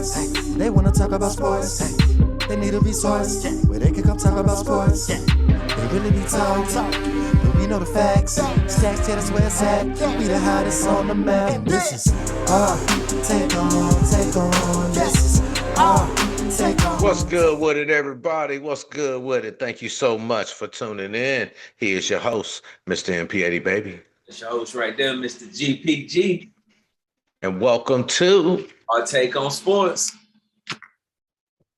sports. They wanna talk about sports. They need a resource where they can come talk about sports. They really be talking, but we know the facts. Stacks, yeah, that's where it's at. We the hottest on the map. This is our take on. This is our take on. What's good with it, everybody? What's good with it? Thank you so much for tuning in. He is your host, Mr. MP80 Baby. It's your host right there, Mr. GPG. And welcome to Our Take on Sports.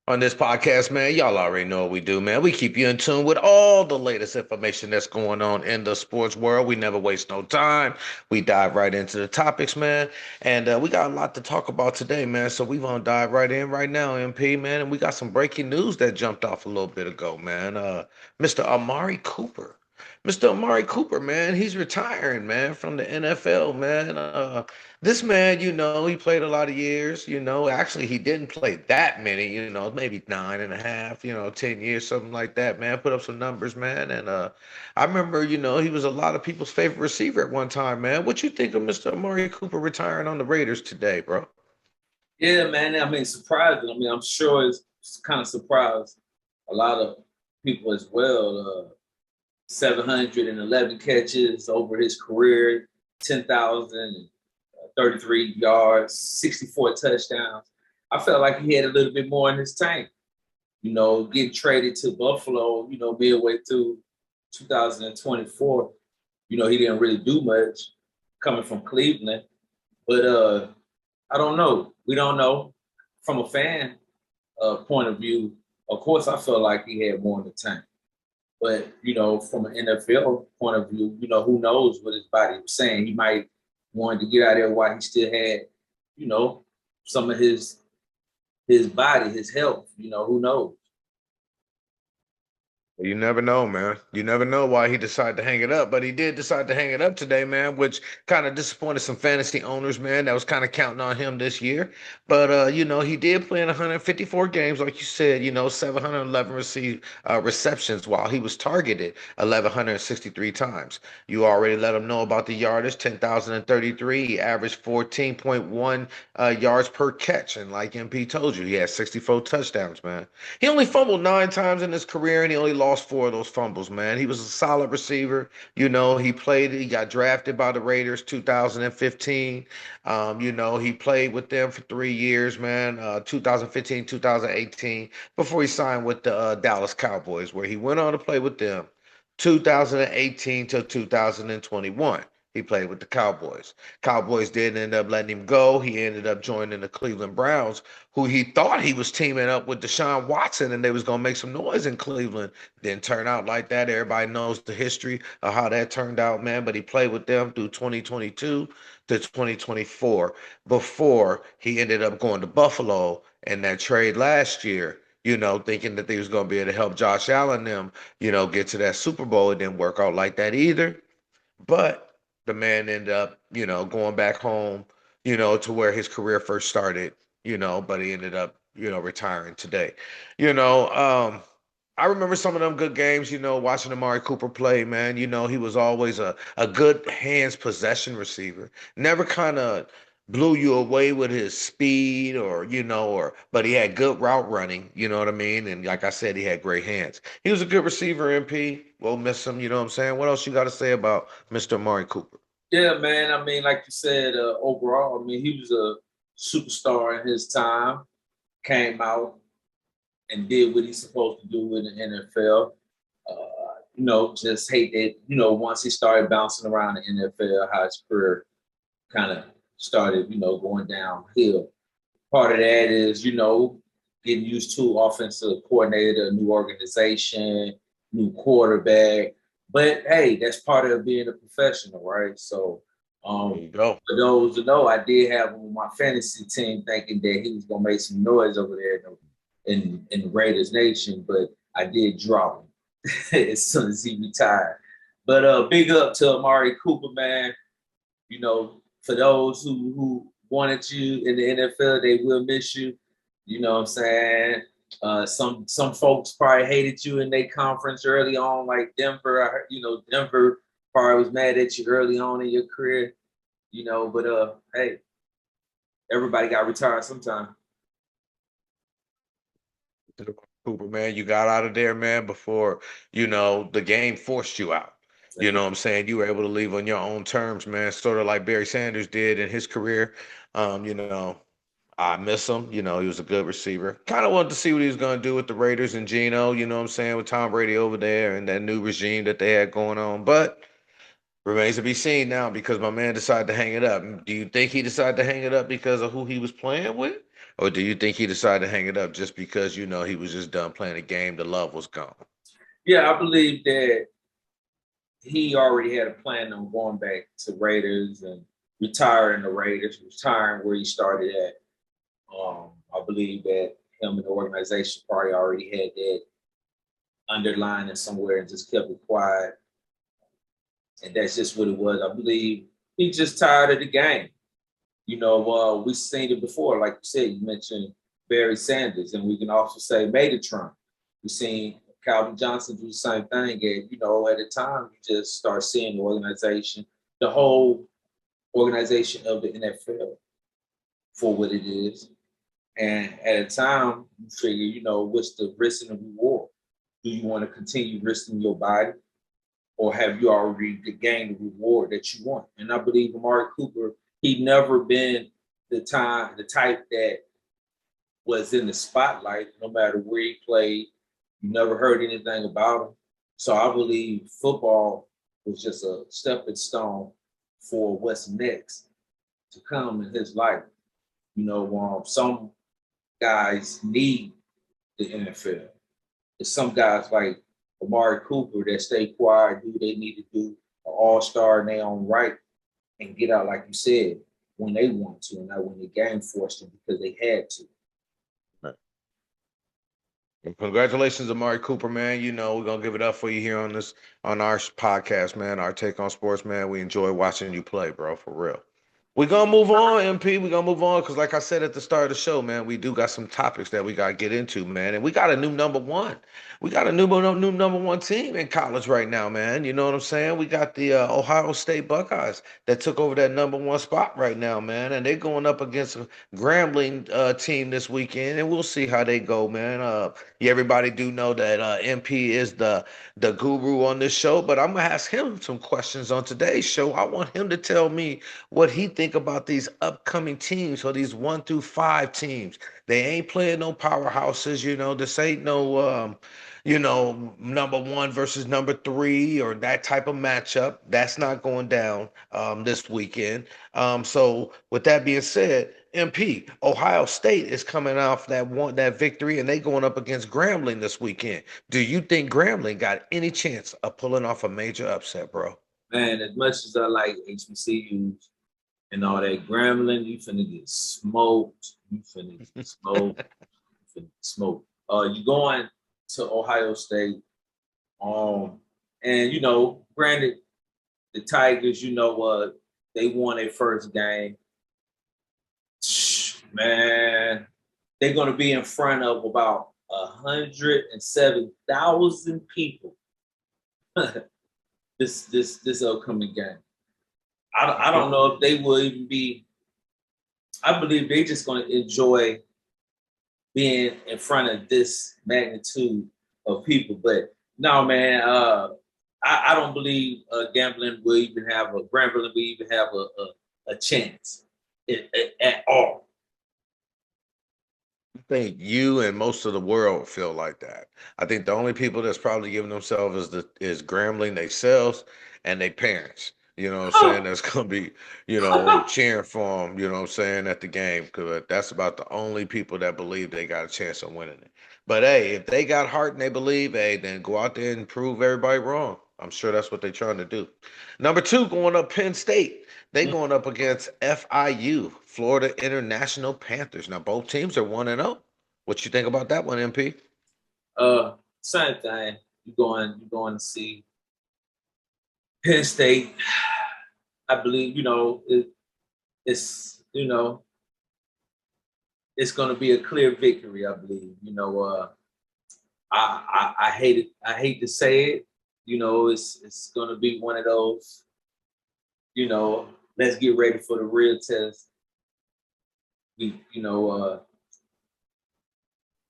On this podcast, man, y'all already know what we do, man. We keep you in tune with all the latest information that's going on in the sports world. We never waste no time. We dive right into the topics, man. And we got a lot to talk about today, man. So we gonna dive right in right now, MP, man. And we got some breaking news that jumped off a little bit ago, man. Mr. Amari Cooper. Mr. Amari Cooper, man, he's retiring, man, from the NFL, man. This man, he played a lot of years, Actually, he didn't play that many, maybe 9.5, 10 years, something like that, man. Put up some numbers, man. And I remember, he was a lot of people's favorite receiver at one time, man. What you think of Mr. Amari Cooper retiring on the Raiders today, bro? Yeah, man. I mean, surprising. I mean, I'm sure it's kind of surprised a lot of people as well. 711 catches over his career, 10,033 yards, 64 touchdowns. I felt like he had a little bit more in his tank. Getting traded to Buffalo, midway through 2024. He didn't really do much coming from Cleveland. But I don't know. We don't know. From a fan point of view, of course, I felt like he had more in the tank. But, from an NFL point of view, who knows what his body was saying. He might want to get out of there while he still had, some of his body, his health, who knows? You never know, man. You never know why he decided to hang it up, but he did decide to hang it up today, man, which kind of disappointed some fantasy owners, man, that was kind of counting on him this year. But, he did play in 154 games, like you said, 711 receptions while he was targeted 1,163 times. You already let him know about the yardage, 10,033. He averaged 14.1 yards per catch. And like MP told you, he had 64 touchdowns, man. He only fumbled 9 times in his career, and he only lost 4 of those fumbles, man. He was a solid receiver. He got drafted by the Raiders 2015. He played with them for 3 years, man, 2015, 2018, before he signed with the Dallas Cowboys, where he went on to play with them 2018 to 2021. He played with the Cowboys. Cowboys did end up letting him go. He ended up joining the Cleveland Browns, who he thought he was teaming up with Deshaun Watson and they was going to make some noise in Cleveland. Didn't turn out like that. Everybody knows the history of how that turned out, man. But he played with them through 2022 to 2024 before he ended up going to Buffalo in that trade last year, thinking that they was going to be able to help Josh Allen them, get to that Super Bowl. It didn't work out like that either. But the man ended up, going back home, to where his career first started, but he ended up, retiring today. I remember some of them good games, watching Amari Cooper play, man. He was always a good hands possession receiver. Never kind of blew you away with his speed but he had good route running, you know what I mean? And like I said, he had great hands. He was a good receiver, MP. We'll miss him, you know what I'm saying? What else you got to say about Mr. Amari Cooper? Yeah, man. I mean, like you said, overall, I mean, he was a superstar in his time, came out and did what he's supposed to do in the NFL. Just hate that, once he started bouncing around the NFL, how his career kind of started, going downhill. Part of that is, getting used to offensive coordinator, new organization, new quarterback. But hey, that's part of being a professional, right? So for those who know, I did have him on my fantasy team thinking that he was gonna make some noise over there in the Raiders Nation, but I did drop him as soon as he retired. But big up to Amari Cooper, man. For those who wanted you in the NFL, they will miss you. You know what I'm saying? Some folks probably hated you in their conference early on, like Denver. I heard, Denver probably was mad at you early on in your career. But hey, everybody got retired sometime. Cooper, man, you got out of there, man, before, the game forced you out. You know what I'm saying? You were able to leave on your own terms, man, sort of like Barry Sanders did in his career. You know, I miss him. He was a good receiver. Kind of wanted to see what he was going to do with the Raiders and Geno, you know what I'm saying, with Tom Brady over there and that new regime that they had going on. But remains to be seen now because my man decided to hang it up. Do you think he decided to hang it up because of who he was playing with? Or do you think he decided to hang it up just because, he was just done playing the game, the love was gone? Yeah, I believe that he already had a plan on going back to Raiders and retiring the Raiders, retiring where he started at. I believe that him and the organization probably already had that underlined somewhere and just kept it quiet. And that's just what it was. I believe he's just tired of the game. We've seen it before. Like you said, you mentioned Barry Sanders, and we can also say Megatron. We've seen Calvin Johnson do the same thing. And, at the time, you just start seeing the organization, the whole organization of the NFL for what it is. And at a time, you figure, what's the risk and the reward? Do you want to continue risking your body? Or have you already gained the reward that you want? And I believe Amari Cooper, he'd never been the type that was in the spotlight, no matter where he played. You never heard anything about him. So I believe football was just a stepping stone for what's next to come in his life. Some guys need the NFL. There's some guys like Amari Cooper that stay quiet, do what they need to do, an all-star in their own right, and get out, like you said, when they want to, and not when the game forced them because they had to. And congratulations, Amari Cooper, man. We're gonna give it up for you here on our podcast, man. Our take on sports, man. We enjoy watching you play, bro, for real. We're gonna move on, MP. We're gonna move on because, like I said at the start of the show, man, we do got some topics that we gotta get into, man. And we got a new number one. We got a new number one team in college right now, man. You know what I'm saying? We got the Ohio State Buckeyes that took over that number one spot right now, man. And they're going up against a Grambling team this weekend, and we'll see how they go, man. Everybody do know that MP is the guru on this show, but I'm gonna ask him some questions on today's show. I want him to tell me what he think about these upcoming teams or these 1 through 5 teams. They ain't playing no powerhouses, this ain't no number 1 versus number 3 or that type of matchup. That's not going down this weekend. So with that being said, MP, Ohio State is coming off that victory, and they going up against Grambling this weekend. Do you think Grambling got any chance of pulling off a major upset, bro? Man, as much as I like HBCUs and all that, Grambling, you finna get smoked. You finna get smoked. You finna get smoked. You going to Ohio State, and granted, the Tigers, they won their first game. Man, they're going to be in front of about 107,000 people this upcoming game. I don't know if they will even be. I believe they're just going to enjoy being in front of this magnitude of people. But no, man, I don't believe Grambling will even have a chance at all. I think you and most of the world feel like that. I think the only people that's probably giving themselves is Grambling themselves and their parents. You know what I'm saying? That's gonna be, cheering for them. You know what I'm saying at the game because that's about the only people that believe they got a chance of winning it. But hey, if they got heart and they believe, hey, then go out there and prove everybody wrong. I'm sure that's what they're trying to do. Number 2, going up Penn State. They going up against FIU, Florida International Panthers. Now both teams are 1-0. What you think about that one, MP? Same thing. You're going to see Penn State. I believe it's it's going to be a clear victory. I believe. I hate it. I hate to say it. It's going to be one of those. Let's get ready for the real test.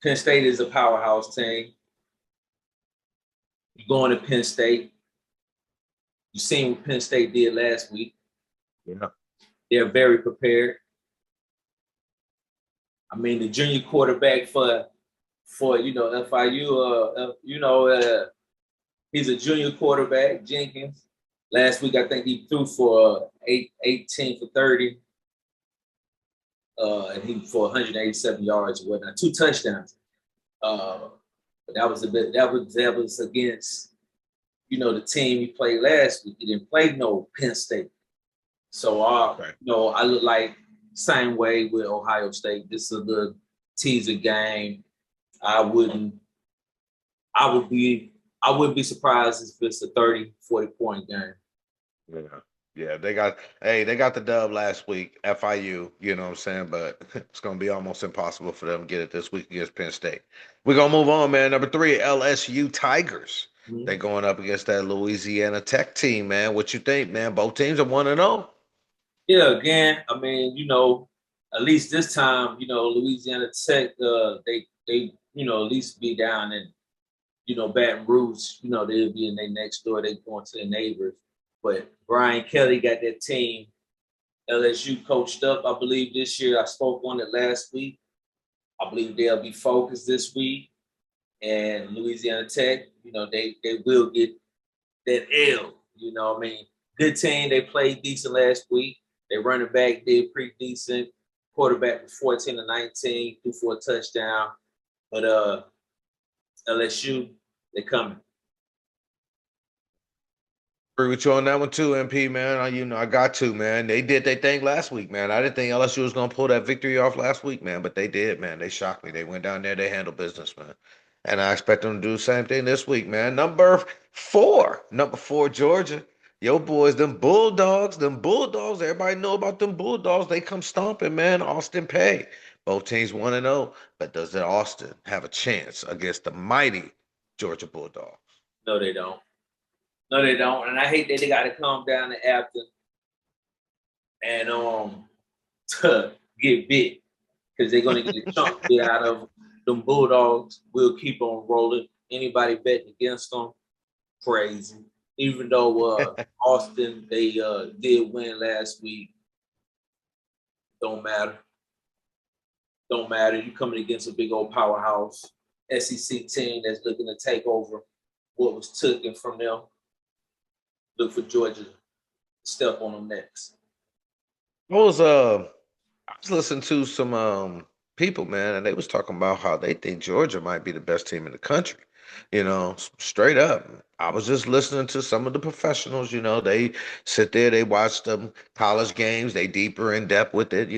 Penn State is a powerhouse team. You going to Penn State. You seen what Penn State did last week. Yeah. They're very prepared. I mean, the junior quarterback for FIU, he's a junior quarterback, Jenkins. Last week, I think he threw for 18 for 30. And he for 187 yards or whatnot, 2 touchdowns. But that was against, the team he played last week. He didn't play no Penn State. So I look like same way with Ohio State. This is a little teaser game. I wouldn't be surprised if it's a 30, 40-point game. Yeah, they got the dub last week, FIU, you know what I'm saying? But it's gonna be almost impossible for them to get it this week against Penn State. We're gonna move on, man. Number 3, LSU Tigers. Mm-hmm. They going up against that Louisiana Tech team, man. What you think, man? Both teams are 1-0. Yeah, again, I mean, at least this time, Louisiana Tech, they at least be down in, Baton Rouge, they'll be in their next door, they going to their neighbors. But Brian Kelly got that team, LSU coached up, I believe, this year. I spoke on it last week. I believe they'll be focused this week. And Louisiana Tech, they will get that L, Good team. They played decent last week. Their running back did pretty decent. Quarterback was 14 of 19, threw for a touchdown. But LSU, they coming. Agree with you on that one too, MP, man. I got to, man. They did their thing last week, man. I didn't think LSU was gonna pull that victory off last week, man, but they did, man. They shocked me. They went down there, they handled business, man. And I expect them to do the same thing this week, man. Number 4, Georgia. Yo, boys, them Bulldogs. Everybody know about them Bulldogs. They come stomping, man. Austin Peay. Both teams 1-0, but does the Austin have a chance against the mighty Georgia Bulldogs? No, they don't. And I hate that they got to come down to Afton and to get bit because they're going to get a chunk bit out of them Bulldogs. We'll keep on rolling. Anybody betting against them, crazy. Even though Austin, they did win last week, don't matter. You coming against a big old powerhouse SEC team that's looking to take over what was taken from them. Look for Georgia to step on them next. I was listening to some people, man, and they was talking about how they think Georgia might be the best team in the country. Straight up. I was just listening to some of the professionals, they sit there, they watch them college games, they deeper in depth with it,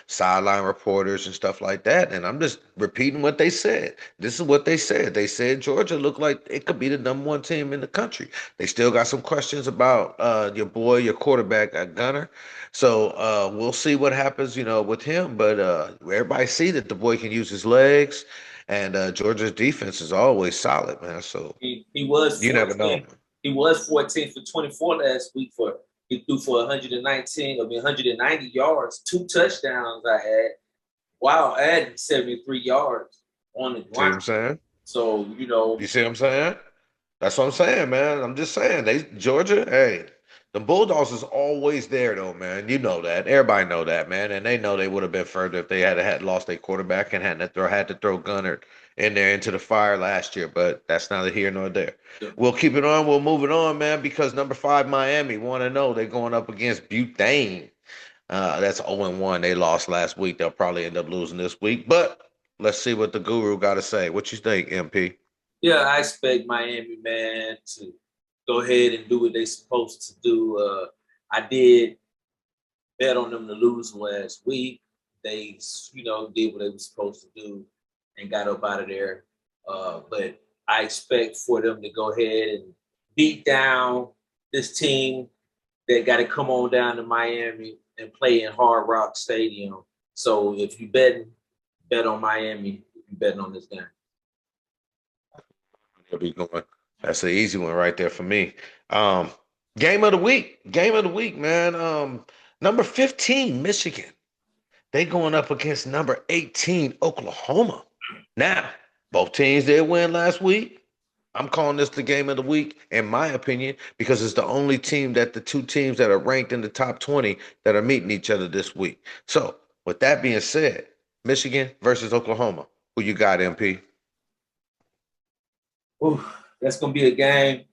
sideline reporters and stuff like that. And I'm just repeating what they said. This is what they said. They said Georgia looked like it could be the number 1 team in the country. They still got some questions about your quarterback, Gunner. So we'll see what happens, with him. But everybody see that the boy can use his legs. And Georgia's defense is always solid, man. So he was 14, you never know. He was 14 for 24 last week. He threw for 190 yards, 2 touchdowns. Adding 73 yards on the ground. See what I'm saying? So you see what I'm saying? That's what I'm saying, man. I'm just saying Georgia. Hey, the Bulldogs is always there, though, man. You know that. Everybody know that, man. And they know they would have been further if they had lost their quarterback and had to throw Gunner in there into the fire last year. But that's neither here nor there. Yeah. We'll keep it on. We'll move it on, man, because number 5, Miami, 1-0. They're going up against Butte. That's 0-1. They lost last week. They'll probably end up losing this week. But let's see what the guru got to say. What you think, MP? Yeah, I expect Miami, man, to go ahead and do what they're supposed to do. I did bet on them to lose last week. They, did what they were supposed to do and got up out of there. But I expect for them to go ahead and beat down this team that got to come on down to Miami and play in Hard Rock Stadium. So if you bet on Miami, if you betting on this game. That's an easy one right there for me. Game of the week, man. Number 15, Michigan. They going up against number 18, Oklahoma. Now, both teams did win last week. I'm calling this the game of the week, in my opinion, because it's the only team that the two teams that are ranked in the top 20 that are meeting each other this week. So, with that being said, Michigan versus Oklahoma. Who you got, MP? Ooh, that's gonna be a game.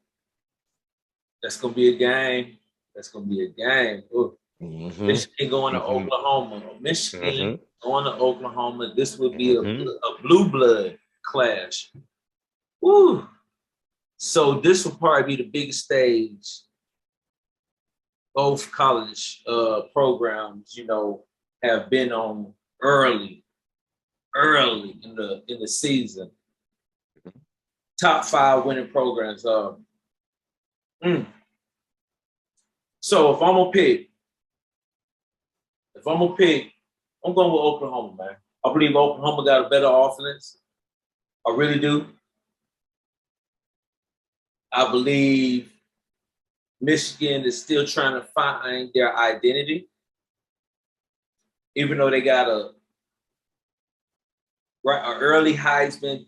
That's gonna be a game. That's gonna be a game. Ooh. Michigan going to Oklahoma. Michigan going to Oklahoma. This would be a blue blood clash. Woo. So this will probably be the biggest stage both college programs, have been on early in the season. Top 5 winning programs. So if I'm gonna pick, I'm going with Oklahoma, man. I believe Oklahoma got a better offense. I really do. I believe Michigan is still trying to find their identity, even though they got an early Heisman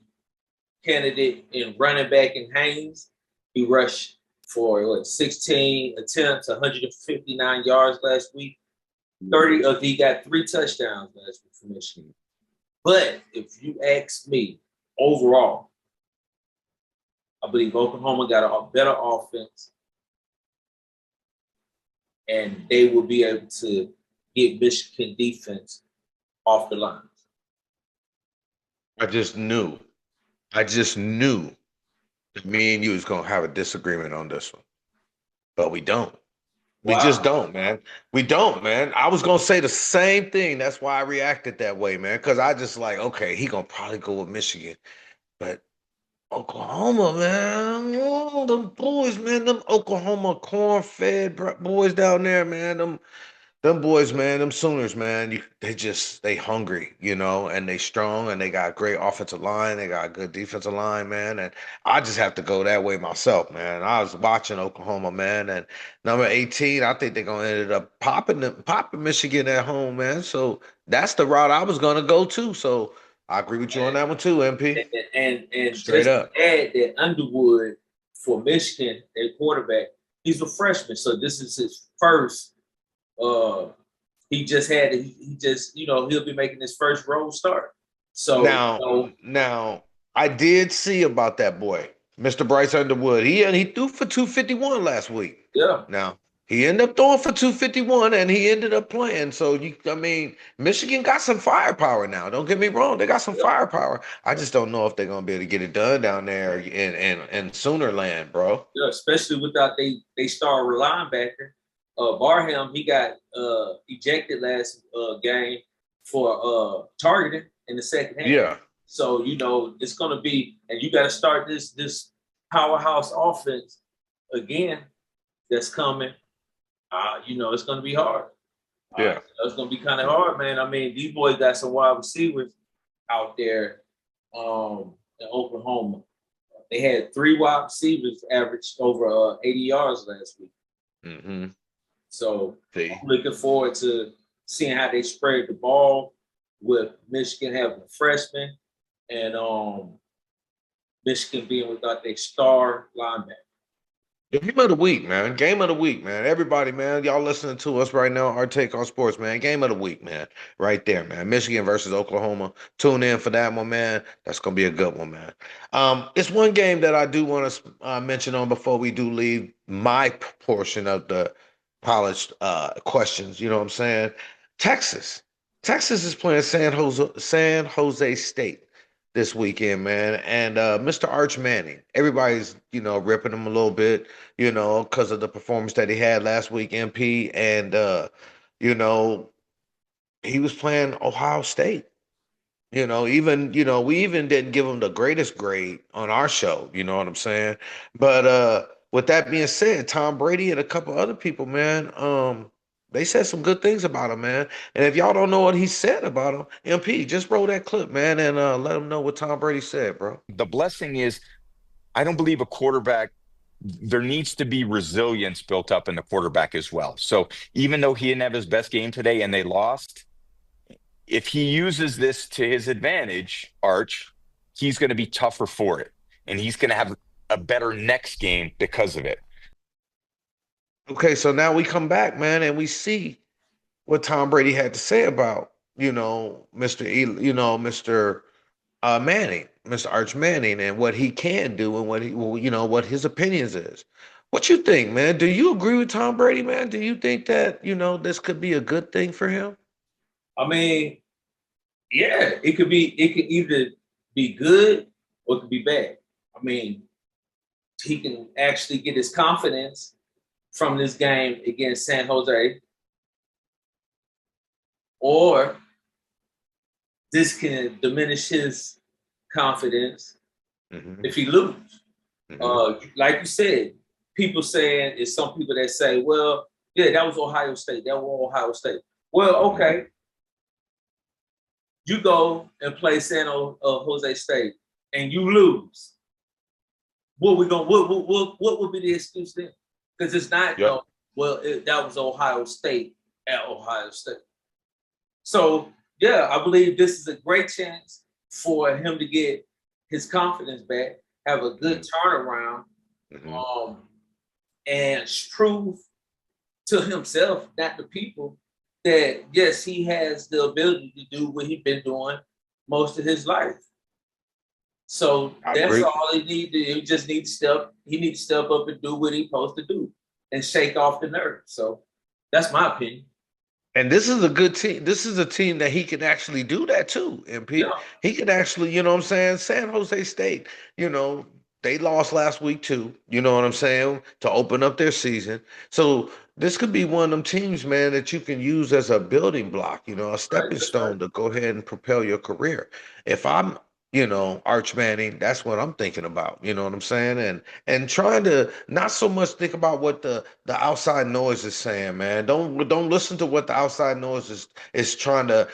candidate in running back in Haynes. He rushed for 16 attempts, 159 yards last week. He got 3 touchdowns last week for Michigan. But if you ask me, overall, I believe Oklahoma got a better offense, and they will be able to get Michigan defense off the lines. I just knew that me and you was gonna have a disagreement on this one, but we don't. We just don't, man. We don't, man. I was gonna say the same thing. That's why I reacted that way, man. Because I just like, okay, he gonna probably go with Michigan, but Oklahoma, man, oh, them boys, man, them Oklahoma corn-fed boys down there, man, them boys, man, them Sooners, man, they hungry, and they strong, and they got great offensive line. They got a good defensive line, man. And I just have to go that way myself, man. I was watching Oklahoma, man, and number 18, I think they're gonna end up popping Michigan at home, man. So that's the route I was gonna go to. So I agree with you on that one too, MP. And Straight just up. to add that Underwood for Michigan, their quarterback, he's a freshman, so this is his first. He just he'll be making his first road start. So now I did see about that boy, Mr. Bryce Underwood. He threw for 251 last week. Yeah. Now he ended up throwing for 251, and he ended up playing. So Michigan got some firepower now. Don't get me wrong, they got some firepower. I just don't know if they're gonna be able to get it done down there in Sooner land, bro. Yeah, especially without they star linebacker. Barham, he got ejected last game for targeting in the second half. Yeah. So it's gonna be, and you got to start this powerhouse offense again. That's coming. It's gonna be hard. Yeah, it's gonna be kind of hard, man. I mean, these boys got some wide receivers out there in Oklahoma. They had 3 wide receivers averaged over 80 yards last week. Mm-hmm. So I'm looking forward to seeing how they spread the ball with Michigan having a freshman and Michigan being without their star linebacker. Game of the week, man. Game of the week, man. Everybody, man. Y'all listening to us right now. Our take on sports, man. Game of the week, man. Right there, man. Michigan versus Oklahoma. Tune in for that one, man. That's gonna be a good one, man. It's one game that I do want to mention on before we do leave my portion of the college questions. You know what I'm saying? Texas is playing San Jose State this weekend, man. And Mr. Archie Manning, everybody's, ripping him a little bit, because of the performance that he had last week, MP. And, he was playing Ohio State. We even didn't give him the greatest grade on our show, you know what I'm saying? But with that being said, Tom Brady and a couple other people, man, they said some good things about him, man. And if y'all don't know what he said about him, MP, just roll that clip, man, and let them know what Tom Brady said, bro. The blessing is, I don't believe a quarterback, there needs to be resilience built up in the quarterback as well. So even though he didn't have his best game today and they lost, if he uses this to his advantage, Arch, he's going to be tougher for it. And he's going to have a better next game because of it. Okay, so now we come back, man, and we see what Tom Brady had to say about, Mr. Manning, Mr. Arch Manning, and what he can do and what his opinions is. What you think, man? Do you agree with Tom Brady, man? Do you think that, this could be a good thing for him? I mean, yeah, it could either be good or it could be bad. I mean, he can actually get his confidence from this game against San Jose, or this can diminish his confidence if he loses. Like you said, people saying, it's some people that say, well, yeah, that was Ohio State. That was Ohio State. Well, okay. You go and play San Jose State and you lose. What would be the excuse then? Because it's not, that was Ohio State at Ohio State. So, yeah, I believe this is a great chance for him to get his confidence back, have a good turnaround, and prove to himself, not the people, that yes, he has the ability to do what he's been doing most of his life. So that's all he needs to do. He just needs to step up and do what he's supposed to do and shake off the nerves. So that's my opinion. And this is a good team. This is a team that he can actually do that too. And he can actually, San Jose State, they lost last week too, to open up their season. So this could be one of them teams, man, that you can use as a building block, a stepping stone to go ahead and propel your career. If I'm, Arch Manning, that's what I'm thinking about, and trying to not so much think about what the outside noise is saying, man. Don't listen to what the outside noise is trying to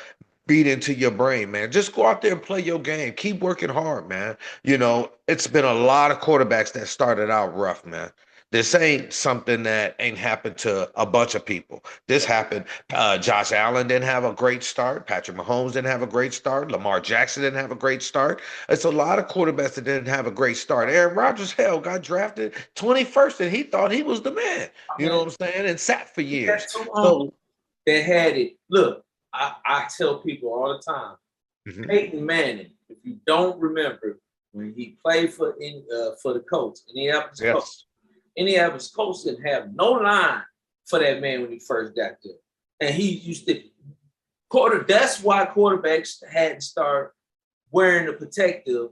beat into your brain, man. Just go out there and play your game. Keep working hard, man. It's been a lot of quarterbacks that started out rough, man. This ain't something that ain't happened to a bunch of people. This happened. Josh Allen didn't have a great start. Patrick Mahomes didn't have a great start. Lamar Jackson didn't have a great start. It's a lot of quarterbacks that didn't have a great start. Aaron Rodgers, got drafted 21st, and he thought he was the man. You know what I'm saying? And sat for years. So they had it. Look, I tell people all the time, Peyton Manning, if you don't remember, when he played for the Colts, Indianapolis Colts didn't have no line for that man when he first got there. And he used to that's why quarterbacks had to start wearing the protective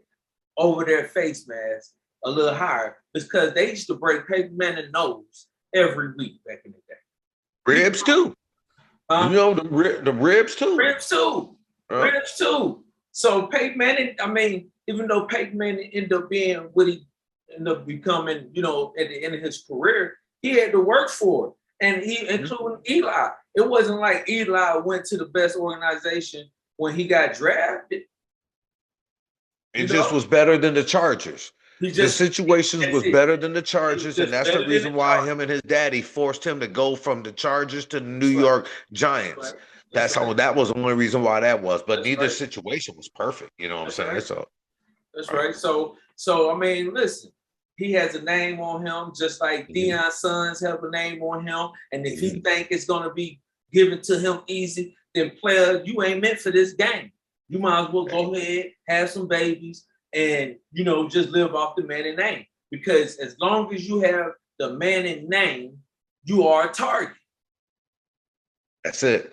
over their face mask a little higher, because they used to break Peyton Manning's nose every week back in the day. Ribs too. The ribs too. Ribs too. Ribs too. So Peyton Manning, even though Peyton Manning ended up being what he ended up becoming, at the end of his career, he had to work for it. And including Eli. It wasn't like Eli went to the best organization when he got drafted. It just was better than the Chargers. The situations was better than the Chargers, and that's the reason why him and his daddy forced him to go from the Chargers to the New York Giants. That was the only reason why that was. But neither situation was perfect. You know what I'm saying? So that's right. So listen, he has a name on him, just like Deion's sons have a name on him. And if he think it's gonna be given to him easy, then player, you ain't meant for this game. You might as well go ahead, have some babies, and just live off the Manning name. Because as long as you have the Manning name, you are a target. That's it.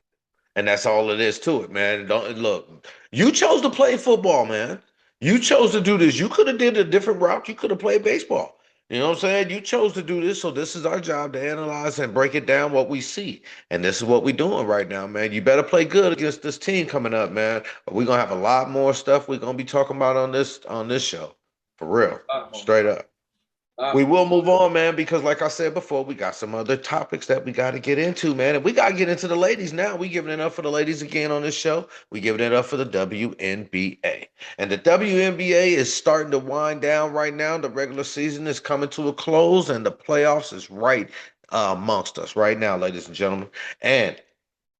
And that's all it is to it, man. Look, you chose to play football, man. You chose to do this. You could have did a different route. You could have played baseball. You know what I'm saying? You chose to do this, so this is our job to analyze and break it down what we see. And this is what we're doing right now, man. You better play good against this team coming up, man. We're going to have a lot more stuff we're going to be talking about on this show. For real. Straight up. We will move on, man, because like I said before, we got some other topics that we got to get into, man. And we got to get into the ladies now. We giving it up for the ladies again on this show. We giving it up for the WNBA. And the WNBA is starting to wind down right now. The regular season is coming to a close, and the playoffs is right amongst us right now, ladies and gentlemen. And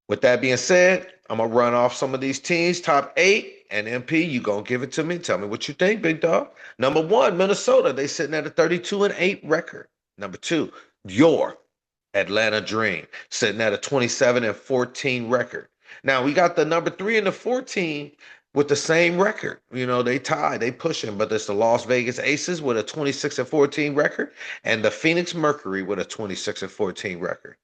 with that being said, I'm going to run off some of these teams. Top 8. and MP, you gonna give it to me? Tell me what you think, big dog. Number 1, Minnesota. They sitting at a 32-8 record. Number 2, your Atlanta Dream sitting at a 27-14 record. Now we got the number 3 and the 14 with the same record. You know, they tied, they pushing, but it's the Las Vegas Aces with a 26-14 record and the Phoenix Mercury with a 26-14 record.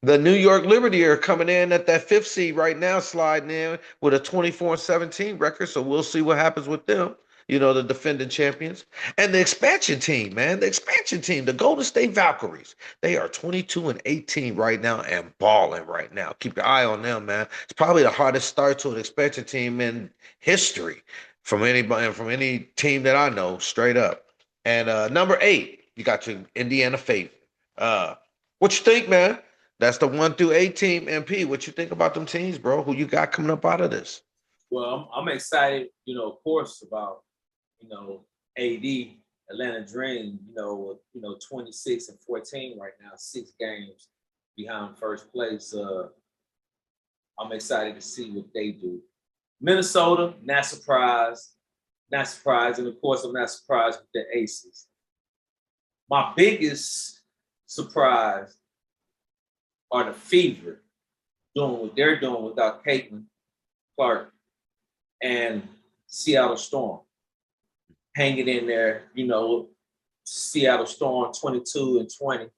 The New York Liberty are coming in at that 5th seed right now, sliding in with a 24-17 record. So we'll see what happens with them. You know, the defending champions. And the expansion team, man, the expansion team, the Golden State Valkyries. They are 22-18 right now and balling right now. Keep your eye on them, man. It's probably the hardest start to an expansion team in history from anybody, from any team that I know, straight up. And number 8, you got your Indiana Favorite. What you think, man? That's the 1 through 8 team. MP, what you think about them teams, bro? Who you got coming up out of this? Well, I'm excited, of course, about, AD, Atlanta Dream, 26-14 right now, 6 games behind first place. I'm excited to see what they do. Minnesota, not surprised. Not surprised. And of course, I'm not surprised with the Aces. My biggest surprise are the Fever doing what they're doing without Caitlin Clark and Seattle Storm. Hanging in there, Seattle Storm 22-20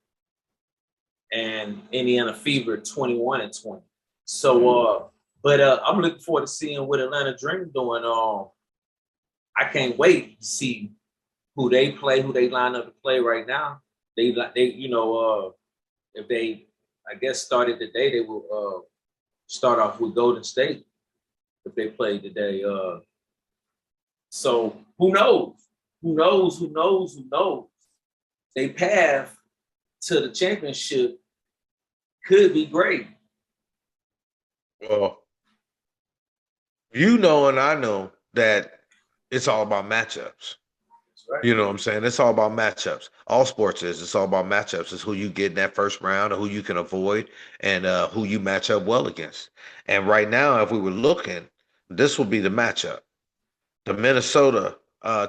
and Indiana Fever 21-20. So, but I'm looking forward to seeing what Atlanta Dream doing. I can't wait to see who they play, who they line up to play right now. If they, I guess, started today, they will start off with Golden State if they play today. So who knows? Who knows? Their path to the championship could be great. Well, you know and I know that it's all about matchups. Right. You know what I'm saying? It's all about matchups. All sports is. It's all about matchups. It's who you get in that first round, or who you can avoid, and who you match up well against. And right now, if we were looking, this would be the matchup. The Minnesota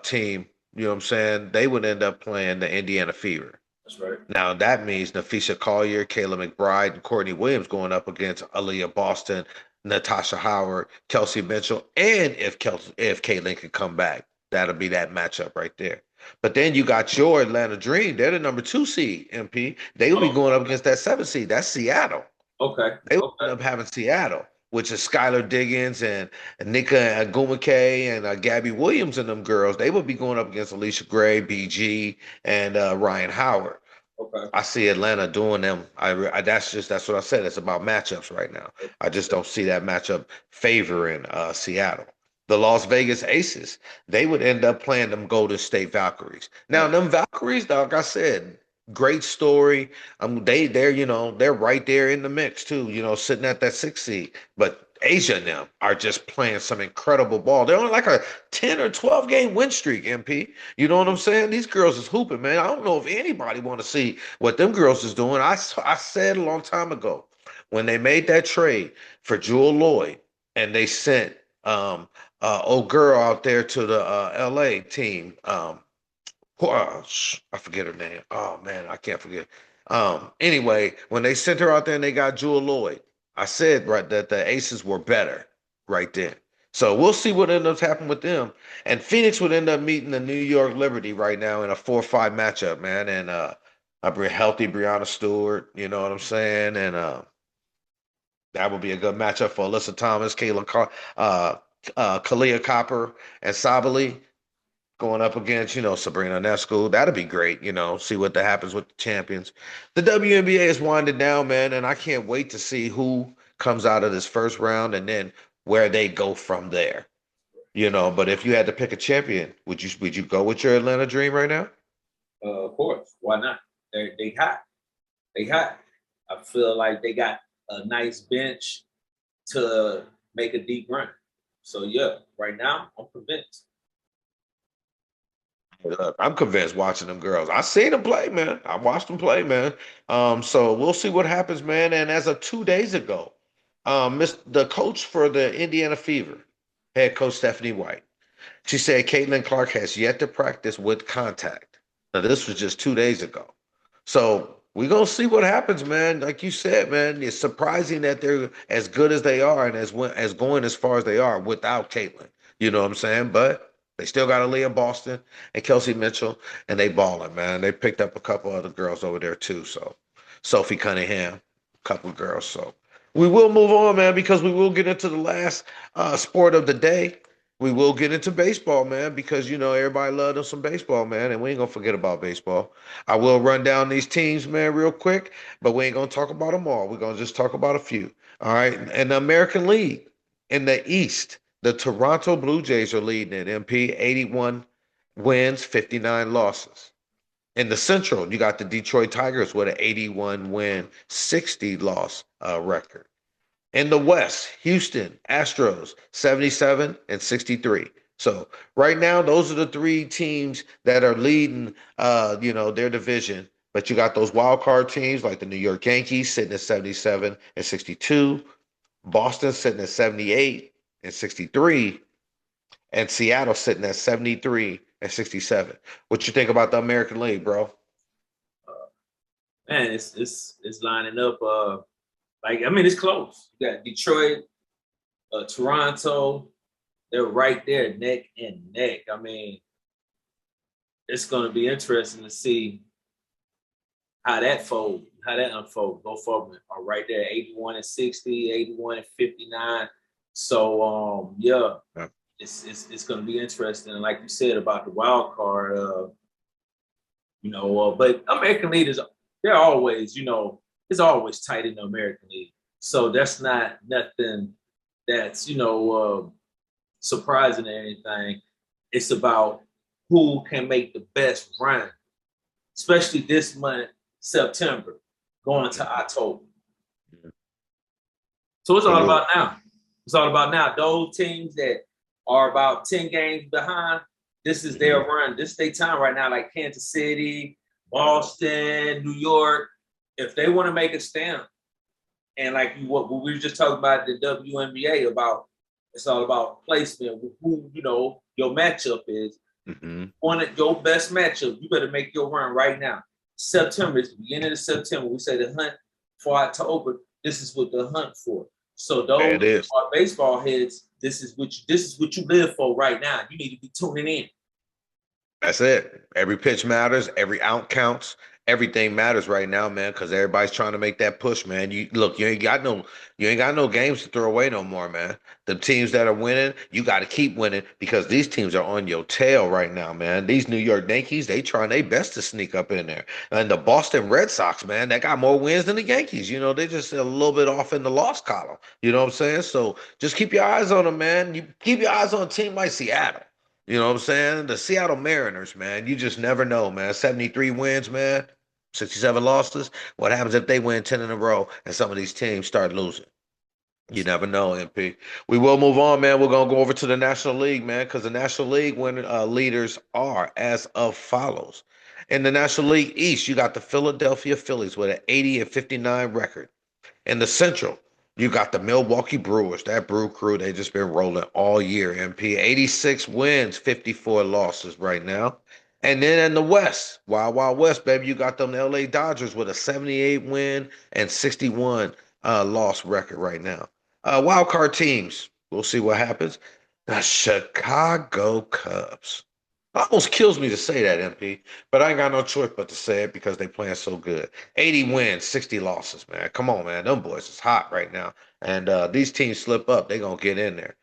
team, you know what I'm saying, they would end up playing the Indiana Fever. That's right. Now, that means Nafisha Collier, Kayla McBride, and Courtney Williams going up against Aaliyah Boston, Natasha Howard, Kelsey Mitchell, and if Caitlin can come back, that'll be that matchup right there. But then you got your Atlanta Dream. They're the number 2 seed, MP. They will be going up against that 7 seed. That's Seattle. Okay. They will end up having Seattle, which is Skylar Diggins and Nika Agumake and Gabby Williams and them girls. They will be going up against Alicia Gray, BG, and Ryan Howard. Okay. I see Atlanta doing them. That's what I said. It's about matchups right now. I just don't see that matchup favoring Seattle. The Las Vegas Aces, they would end up playing them Golden State Valkyries. Now, them Valkyries, like I said, great story. They're right there in the mix too, sitting at that 6 seed. But Asia and them are just playing some incredible ball. They're on like a 10 or 12 game win streak, MP. You know what I'm saying? These girls is hooping, man. I don't know if anybody want to see what them girls is doing. I said a long time ago when they made that trade for Jewel Lloyd and they sent old girl out there to the LA team. I forget her name. Oh man, I can't forget. Anyway, when they sent her out there and they got Jewel Lloyd, I said that the Aces were better right then. So we'll see what ends up happening with them. And Phoenix would end up meeting the New York Liberty right now in a 4-5 matchup, man. And I bring healthy Breanna Stewart, you know what I'm saying? And that would be a good matchup for Alyssa Thomas, Kalia Copper, and Sabali going up against, Sabrina Nescu. That'd be great, see what happens with the champions. The WNBA is winding down, man, and I can't wait to see who comes out of this first round and then where they go from there. But if you had to pick a champion, would you go with your Atlanta Dream right now? Of course. Why not? They hot. They hot. I feel like they got a nice bench to make a deep run. So yeah, right now I'm convinced. I'm convinced watching them girls. I seen them play, man. I watched them play, man. So we'll see what happens, man. And as of 2 days ago, the coach for the Indiana Fever head coach Stephanie White. She said Caitlin Clark has yet to practice with contact. Now, this was just 2 days ago. So we're going to see what happens, man. Like you said, man, it's surprising that they're as good as they are and as going as far as they are without Caitlin. You know what I'm saying? But they still got Aaliyah Boston and Kelsey Mitchell, and they balling, man. They picked up a couple other girls over there, too. So Sophie Cunningham, a couple of girls. So we will move on, man, because we will get into the last sport of the day. We will get into baseball, man, because, you know, everybody loves some baseball, man, and we ain't going to forget about baseball. I will run down these teams, man, real quick, but we ain't going to talk about them all. We're going to just talk about a few. All right. And the American League in the East, the Toronto Blue Jays are leading it, MP, 81 wins, 59 losses. In the Central, you got the Detroit Tigers with an 81 win, 60 loss record. In the West, Houston Astros 77 and 63. So right now, those are the three teams that are leading, their division. But you got those wild card teams like the New York Yankees sitting at 77 and 62, Boston sitting at 78 and 63, and Seattle sitting at 73 and 67. What you think about the American League, bro? Man, it's lining up. It's close. You got Detroit, Toronto. They're right there, neck and neck. I mean, it's going to be interesting to see how that unfolds. Both of them are right there, 81 and 60, 81 and 59. So, it's going to be interesting. And like you said about the wild card, but American leaders, they're always, it's always tight in the American League. So that's not nothing that's, surprising or anything. It's about who can make the best run, especially this month, September, going to October. So it's all about now. It's all about now. Those teams that are about 10 games behind, this is their run. This is their time right now, like Kansas City, Boston, New York. If they want to make a stand, and like what we were just talking about the WNBA about, it's all about placement. Who your matchup is. Your best matchup. You better make your run right now. September is the beginning of September. We say the hunt for October. This is what the hunt for. So those are baseball heads. This is what you live for right now. You need to be tuning in. That's it. Every pitch matters. Every out counts. Everything matters right now, man, because everybody's trying to make that push, man. You ain't got no games to throw away no more, man. The teams that are winning, you got to keep winning because these teams are on your tail right now, man. These New York Yankees, they trying their best to sneak up in there. And the Boston Red Sox, man, they got more wins than the Yankees. They just a little bit off in the loss column. You know what I'm saying? So just keep your eyes on them, man. You keep your eyes on a team like Seattle. You know what I'm saying? The Seattle Mariners, man. You just never know, man. 73 wins, man. 67 losses. What happens if they win 10 in a row and some of these teams start losing? You never know, MP. We will move on, man. We're going to go over to the National League, man, because the National League leaders are as of follows. In the National League East, you got the Philadelphia Phillies with an 80 and 59 record. In the Central, you got the Milwaukee Brewers. That Brew Crew, they just been rolling all year, MP. 86 wins, 54 losses right now. And then in the West, Wild West, baby, you got them LA Dodgers with a 78 win and 61 loss record right now. Wild card teams, we'll see what happens. The Chicago Cubs. Almost kills me to say that, MP, but I ain't got no choice but to say it because they playing so good. 80 wins, 60 losses, man. Come on, man. Them boys is hot right now. And these teams slip up, they going to get in there.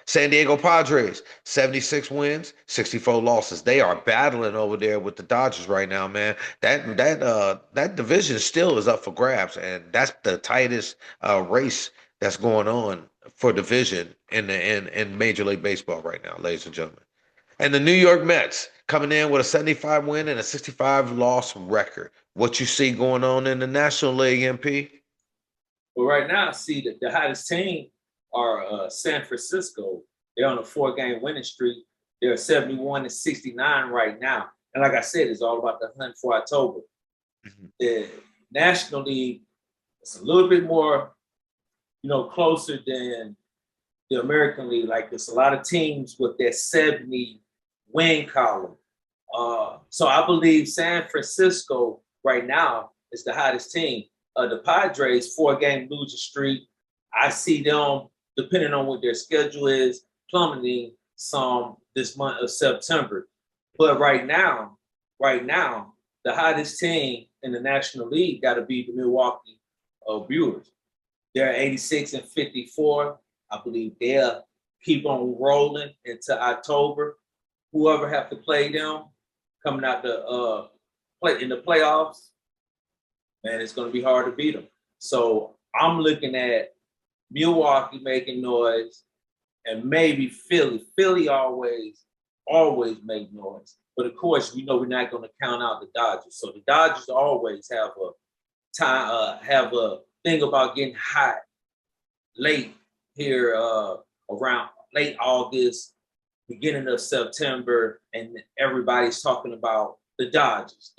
San Diego Padres, 76 wins, 64 losses. They are battling over there with the Dodgers right now, man. That division still is up for grabs, and that's the tightest race that's going on for division in Major League Baseball right now, ladies and gentlemen. And the New York Mets coming in with a 75 win and a 65 loss record. What you see going on in the National League, MP? Well, right now, I see that the hottest team are San Francisco. They're on a 4-game winning streak. They're 71 and 69 right now. And like I said, it's all about the hunt for October. The National League is a little bit more, closer than the American League. Like there's a lot of teams with their 70 win column. So I believe San Francisco right now is the hottest team. The Padres 4-game losing streak. I see them, depending on what their schedule is, plummeting some this month of September. But right now, the hottest team in the National League got to be the Milwaukee Brewers. They're 86-54. I believe they'll keep on rolling into October. Whoever have to play them coming out the play in the playoffs, man, it's going to be hard to beat them. So I'm looking at Milwaukee making noise, and maybe Philly. Philly always make noise. But of course, we know we're not going to count out the Dodgers. So the Dodgers always have a thing about getting hot late here around late August, beginning of September, and everybody's talking about the Dodgers.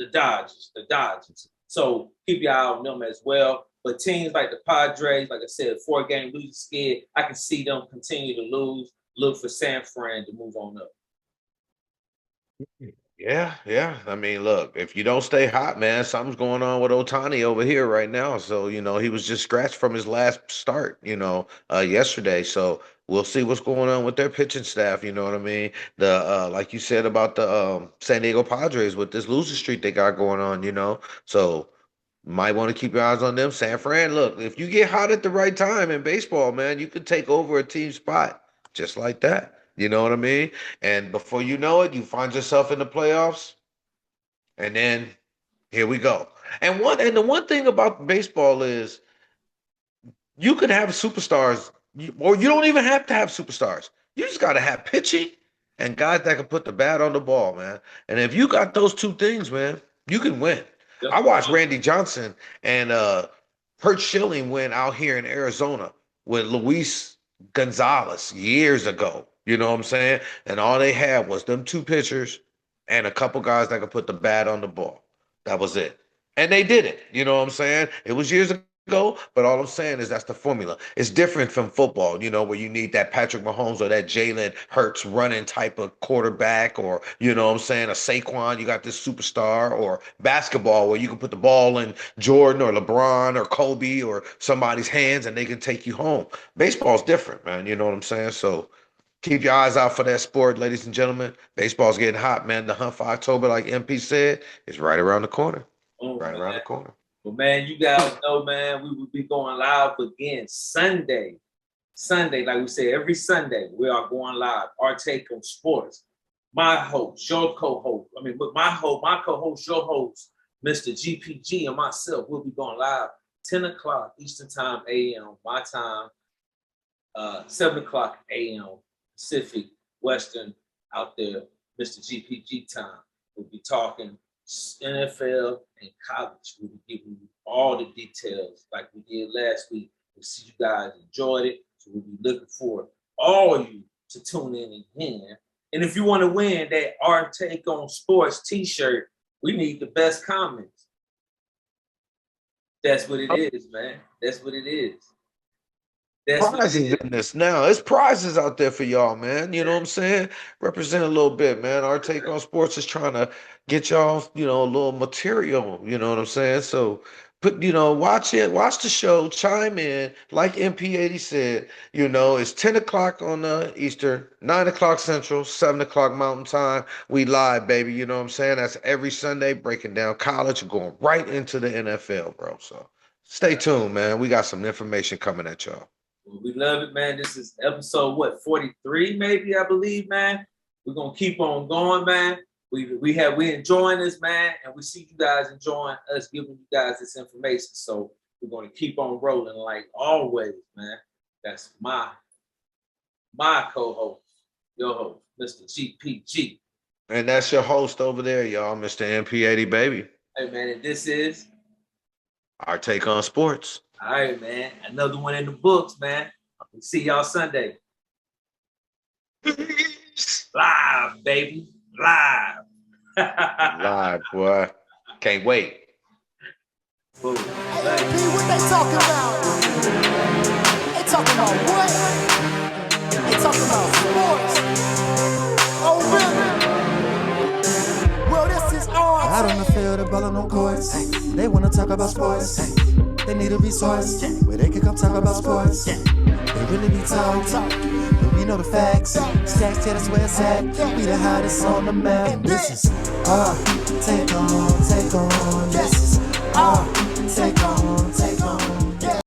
So keep your eye on them as well. But teams like the Padres, like I said, 4-game losing skid, I can see them continue to lose. Look for San Fran to move on up. Yeah. I mean, look, if you don't stay hot, man, something's going on with Ohtani over here right now. So, he was just scratched from his last start, yesterday. So we'll see what's going on with their pitching staff. You know what I mean? Like you said about the San Diego Padres with this losing streak they got going on, So might want to keep your eyes on them. San Fran, look, if you get hot at the right time in baseball, man, you could take over a team spot just like that. You know what I mean? And before you know it, you find yourself in the playoffs. And then here we go. And the one thing about baseball is you could have superstars, or you don't even have to have superstars. You just got to have pitching and guys that can put the bat on the ball, man. And if you got those two things, man, you can win. I watched Randy Johnson and Kurt Schilling win out here in Arizona with Luis Gonzalez years ago. You know what I'm saying? And all they had was them two pitchers and a couple guys that could put the bat on the ball. That was it. And they did it. You know what I'm saying? It was years ago, but all I'm saying is that's the formula. It's different from football, where you need that Patrick Mahomes or that Jalen Hurts running type of quarterback, or, a Saquon, you got this superstar, or basketball where you can put the ball in Jordan or LeBron or Kobe or somebody's hands and they can take you home. Baseball's different, man. You know what I'm saying? So keep your eyes out for that sport, ladies and gentlemen. Baseball's getting hot, man. The hunt for October, like MP said, is right around the corner. Around the corner. Well, man, you guys know, man, we will be going live again Sunday. Like we say, every Sunday, we are going live. Our take on sports. My host, your co-host, my co-host, your host, Mr. GPG, and myself, we'll be going live 10 o'clock Eastern Time, a.m., my time, 7 o'clock a.m., Pacific, Western, out there, Mr. GPG time. We'll be talking NFL and college. We'll be giving you all the details like we did last week. We see you guys enjoyed it. So we'll be looking for all of you to tune in again. And if you want to win that Our Take on Sports t-shirt, we need the best comments. That's what it is, man. That's what it is. Prizes in this now. There's prizes out there for y'all, man. You know what I'm saying? Represent a little bit, man. Our Take on Sports is trying to get y'all, a little material. You know what I'm saying? So watch the show, chime in. Like MP80 said, it's 10 o'clock on Eastern, 9 o'clock Central, 7 o'clock Mountain Time. We live, baby. You know what I'm saying? That's every Sunday, breaking down college and going right into the NFL, bro. So stay tuned, man. We got some information coming at y'all. We love it, man. This is episode 43, maybe, I believe, man. We're gonna keep on going, man. We enjoying this, man, and we see you guys enjoying us giving you guys this information. So we're gonna keep on rolling like always, man. That's my co-host, your host, Mr. GPG. And that's your host over there, y'all, Mr. MP80, baby. Hey, man, and this is Our Take on Sports. All right, man. Another one in the books, man. We'll see y'all Sunday. Peace. Live, baby. Live. Live, boy. Can't wait. Hey, what they talking about? They talking about what? talking about sports. Oh, really? Well, this is ours. Out on the field, the ball on courts. They wanna talk about sports. They need a resource where they can come talk about sports. They really be talked, but we know the facts. Stacks, yeah, that's where it's at. We the hottest on the map. And this is our take on. This is our take on.